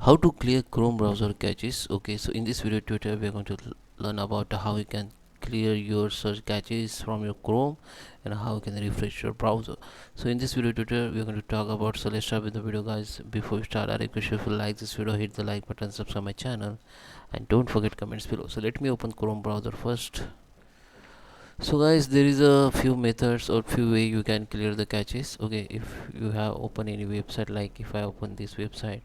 How to clear Chrome browser caches. Okay, so in this video tutorial we are going to learn about how you can clear your search caches from your Chrome and how you can refresh your browser. So in this video tutorial we are going to talk about, so let's start with the video guys. Before we start, I request you, if you like this video, hit the like button, subscribe my channel, and don't forget comments below. So let me open Chrome browser first. So guys, there is a few methods or few way you can clear the caches. Okay, if you have open any website, like if I open this website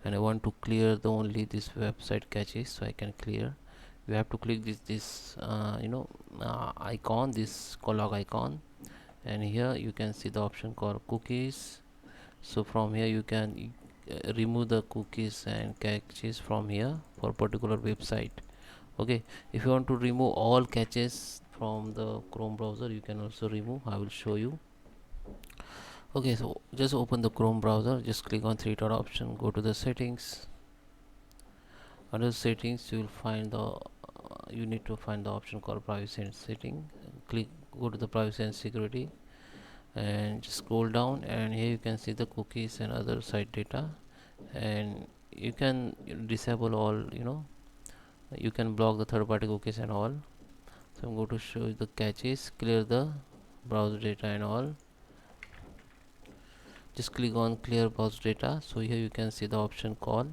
and I want to clear the only this website caches, so I can clear. You have to click this icon, this log icon, and here you can see the option called cookies. So from here you can remove the cookies and caches from here for particular website. Okay, if you want to remove all caches from the Chrome browser, you can also remove. I will show you. Okay, so just open the Chrome browser, just click on three dot option, go to the settings. Under settings you will find the you need to find the option called privacy and setting. Click, go to the privacy and security, and just scroll down, and here you can see the cookies and other site data, and you can disable all, you can block the third-party cookies and all. So I'm going to show you the caches, clear the browser data and all. Just click on clear browser data. So here you can see the option called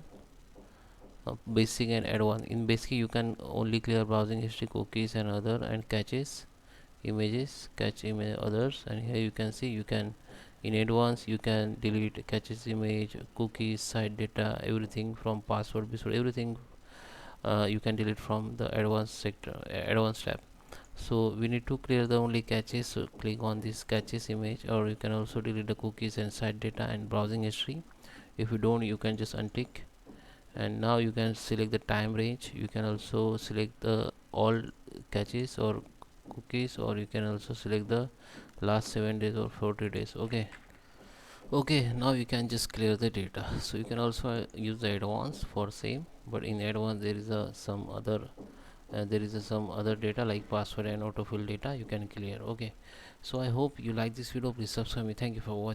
basic and advanced. In basic you can only clear browsing history, cookies and other, and caches images, catch image others. And here you can see, you can in advanced you can delete caches image, cookies, site data, everything from password, everything you can delete from the advanced sector, advanced tab. So we need to clear the only caches, so click on this caches image, or you can also delete the cookies and site data and browsing history. If you don't, you can just untick, and now you can select the time range. You can also select the all caches or cookies, or you can also select the last 7 days or 40 days. Okay, now you can just clear the data. So you can also use the advanced for same, but in advanced there is some other data like password and autofill data you can clear. Okay, so I hope you like this video. Please subscribe me. Thank you for watching.